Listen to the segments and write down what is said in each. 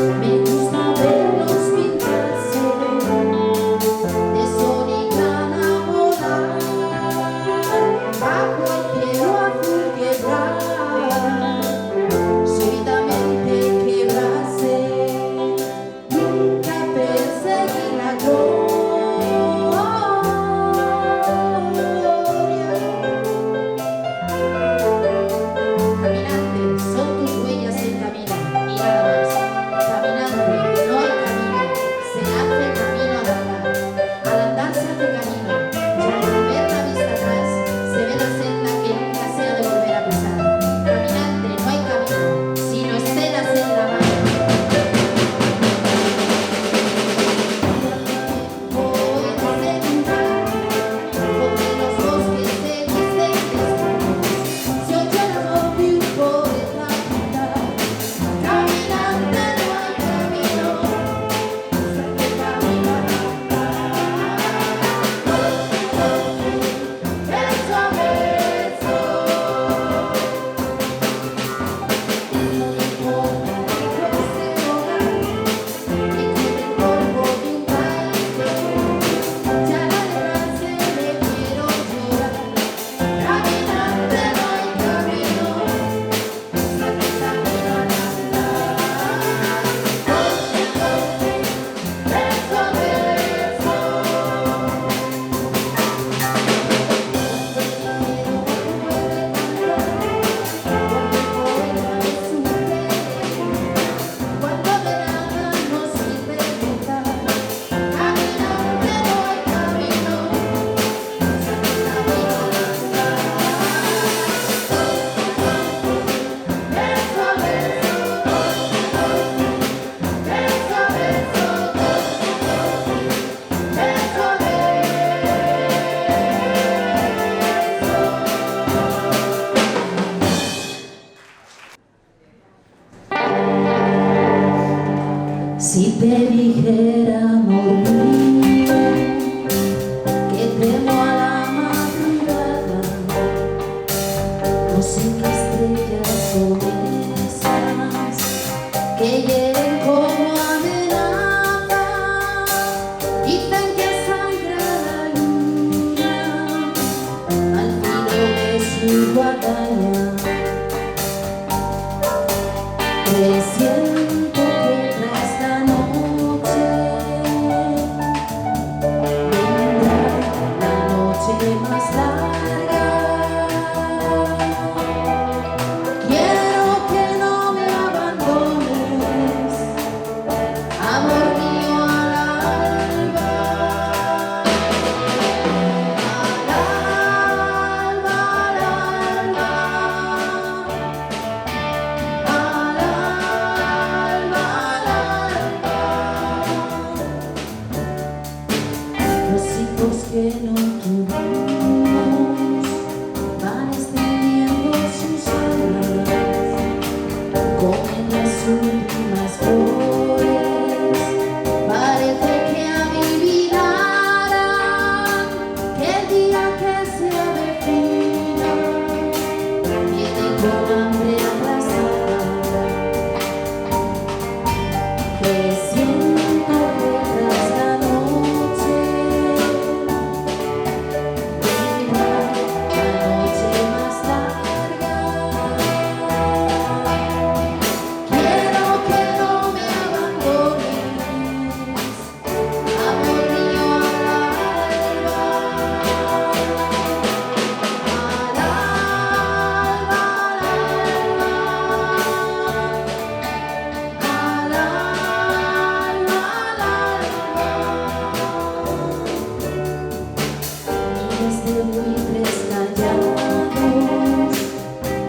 Me gusta verlos pintarse de sol y grana volar bajo el cielo azul quebrar, súbitamente quebrarse, nunca perseguir la gloria. Caminante, son tus huellas el camino y nada más. Caminante, no hay camino, se hace camino al andar. Al andar se hace camino, ya al ver la vista atrás se ve la senda que nunca se ha de volver a pisar. Caminante, no hay camino, sino estelas en la mano. Puedes entrar donde los bosques se visten desnudos, se oye la voz de un poeta cantar. Caminante, no hay camino, se hace camino al andar. Verso a verso, no importa que cueste hogar, que cubre el polvo de un baile, ya al alegrarse le quiero llorar. Caminante, no hay camino, se hace camino al andar. Verso a verso, cuando de nada nos sirve cantar. Caminante, no hay camino, se hace camino al andar. Verso a verso, verso a verso, verso a Si te dijera, amor mío, que temo a la madrugada, no sé qué estrellas son esas que hieren como amenaza. Dicen que sangra la luna al filo de su guadaña. Presiento que tras la noche vendrá la noche más larga. Quiero que no me abandones, amor mío, al alba. Al alba, al alba. Al alba, al alba. Los hijos que no tuvimos van extendiendo sus alas, comen las últimas flores, parece que adivinarán que el día que se avecina viene con hambre atrasada. Presiento que tras la noche vendrá la noche más larga. Quiero que no me abandones, amor mío, al alba. Al alba, al alba. Al alba, al alba. Miles de buitres callados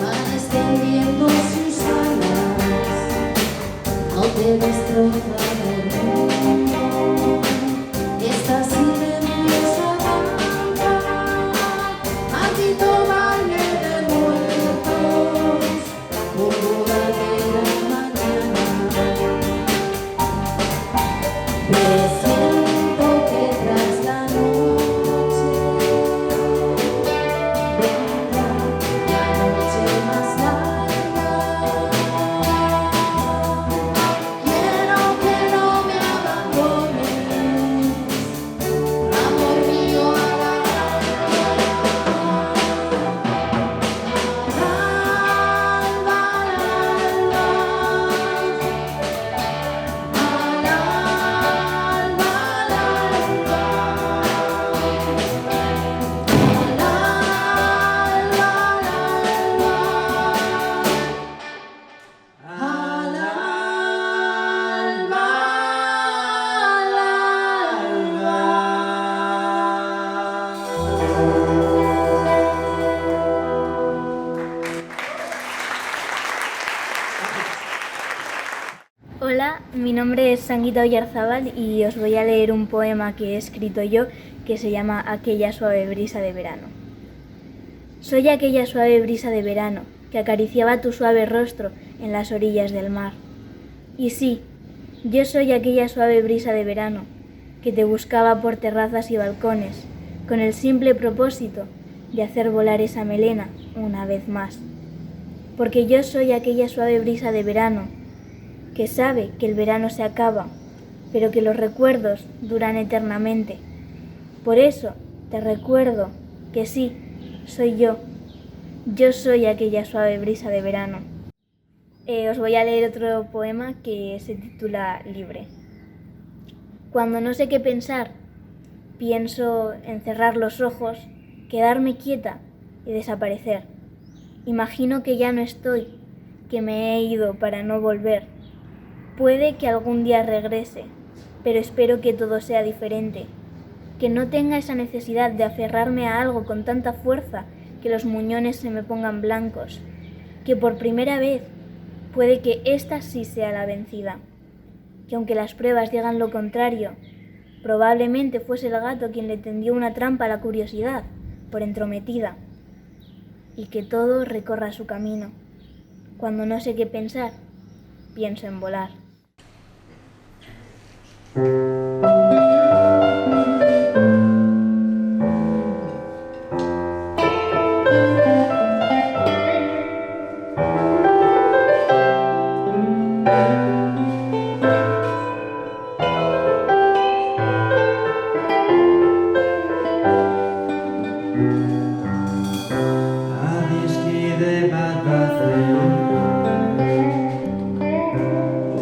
van extendiendo sus alas. No te destroza el mundo, esta silenciosa danza, maldito baile de muertos, por boda de la mañana. Presiento que tras la noche vendrá la noche más larga. Quiero Hola, mi nombre es Sanguita Oyarzábal y os voy a leer un poema que he escrito yo que se llama Aquella suave brisa de verano. Soy aquella suave brisa de verano que acariciaba tu suave rostro en las orillas del mar. Y sí, yo soy aquella suave brisa de verano que te buscaba por terrazas y balcones con el simple propósito de hacer volar esa melena una vez más. Porque yo soy aquella suave brisa de verano que sabe que el verano se acaba, pero que los recuerdos duran eternamente. Por eso te recuerdo que sí, soy yo. Yo soy aquella suave brisa de verano. Os voy a leer otro poema que se titula Libre. Cuando no sé qué pensar, pienso en cerrar los ojos, quedarme quieta y desaparecer. Imagino que ya no estoy, que me he ido para no volver. Puede que algún día regrese, pero espero que todo sea diferente, que no tenga esa necesidad de aferrarme a algo con tanta fuerza que los muñones se me pongan blancos, que por primera vez puede que esta sí sea la vencida, que aunque las pruebas digan lo contrario, probablemente fuese el gato quien le tendió una trampa a la curiosidad, por entrometida, y que todo recorra su camino. Cuando no sé qué pensar, pienso en volar. Adiskide bat bazen,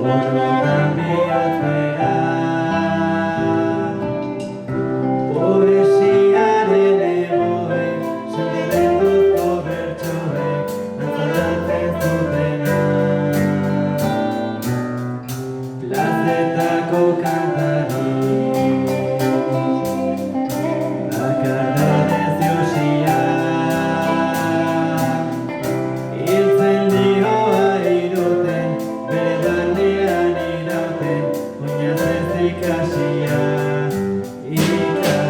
orduan bihotzera, poesiaren egoek, sentimenduko bertsoek, nazalatzen zutena. Plazetako kantari, bakardadez josia, hiltzen dioa iruten, bere barnean irauten, oinaz ez ikasia, ikasia.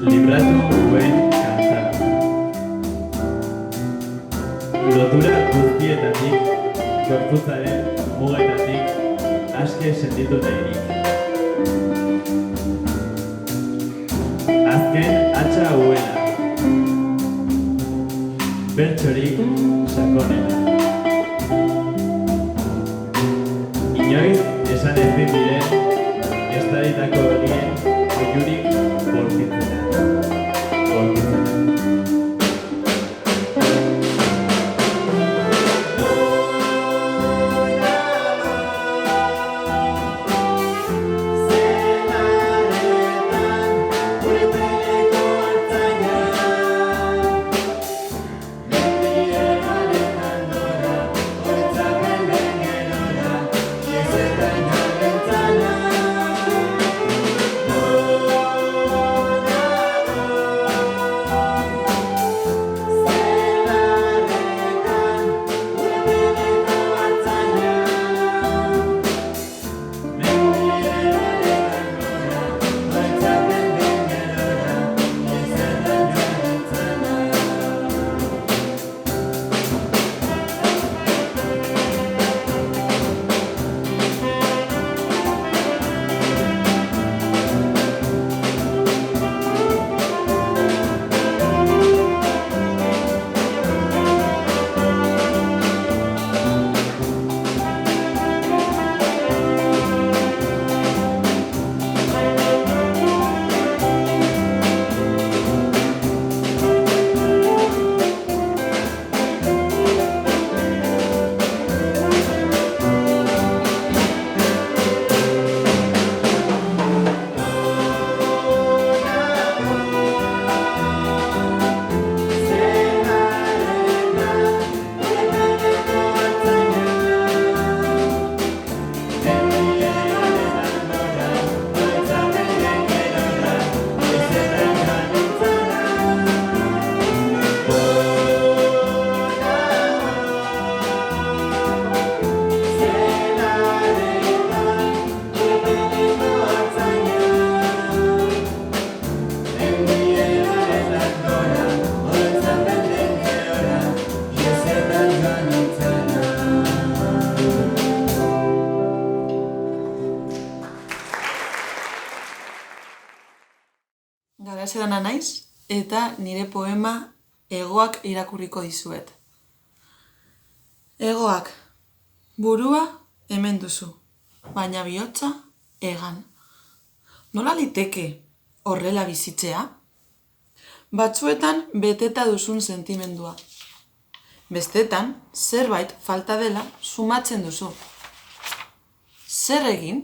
Libratu duen kanta. Lotura guztietatik, gorputzaren mugetatik, aske sentitu nahirik. Azken hatxa hauena, bertsorik sakonena. Inoiz esan ezin diren, estaditako horien oiurik bortitzena. naiz eta nire poema Hegoak irakurriko dizuet. Hegoak, burua hemen duzu, baina bihotza hegan. Nola liteke horrela bizitzea? Batzuetan beteta duzun sentimendua. Bestetan, zerbait falta dela sumatzen duzu. Zer egin?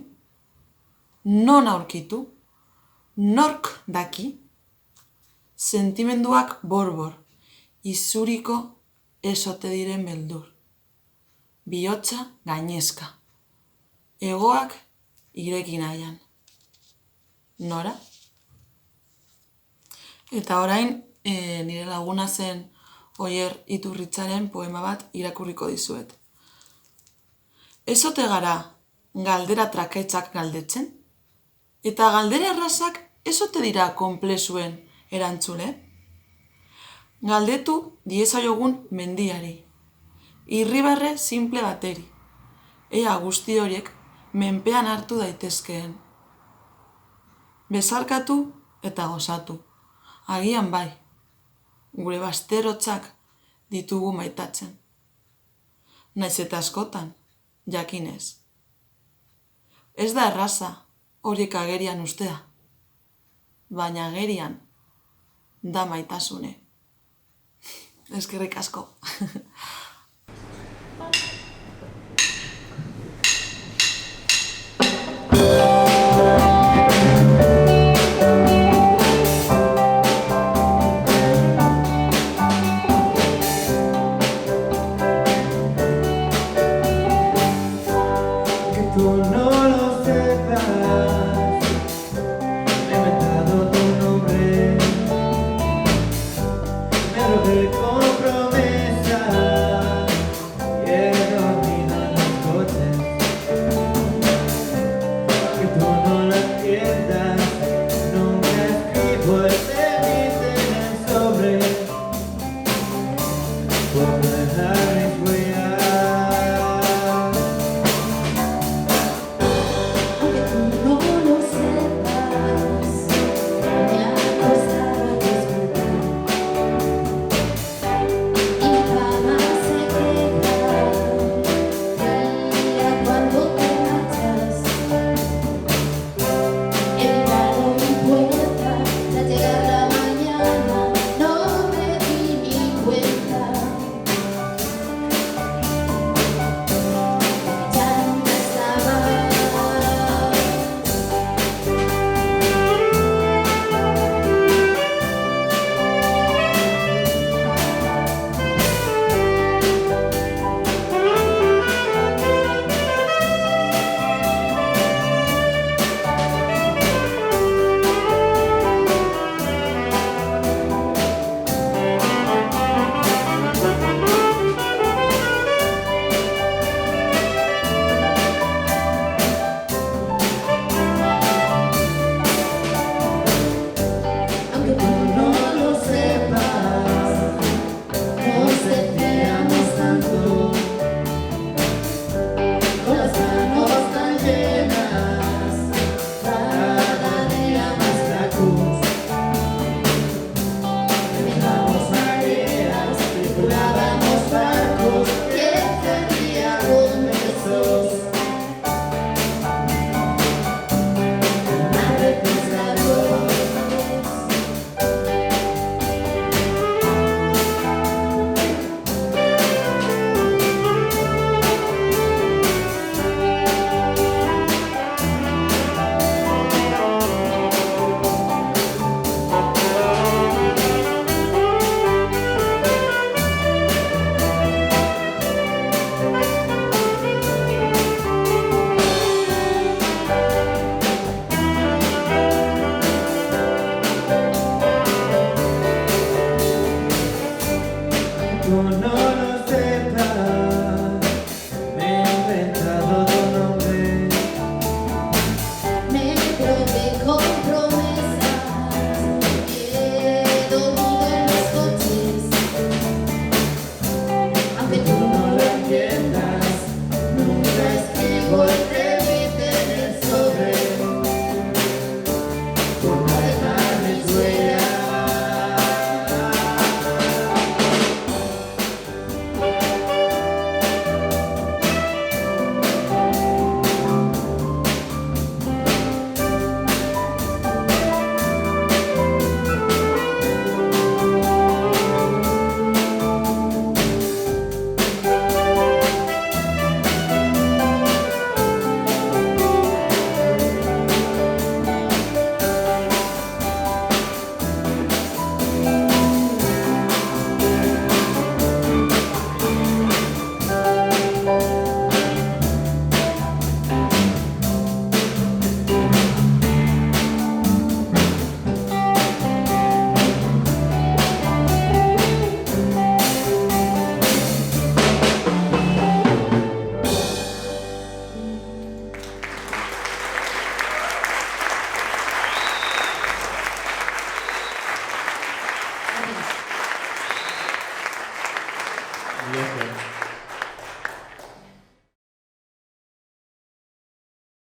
Non aurkitu? Nork daki? Sentimenduak borbor, izuriko esote diren beldur. Bihotza gainezka. Hegoak ireki nahian. Nora? Eta orain, nire laguna zen Oier Iturritzaren poema bat irakurriko dizuet. Ezote gara galdera trakaitzak galdetzen? Eta galdera errazak ezote dira konplexuen erantzule? Galdetu diezaiogun mendiari, irribarre simple bateri, ea guzti horiek menpean hartu daitezkeen. Bezarkatu eta gozatu, agian bai, gure bazterrotzak ditugu maitatzen. Naiz eta askotan, jakinez. Ez da erraza horiek agerian ustea, baina agerian da maitasune. Eskerrik asko. Por no dejarme huella. Mila esker.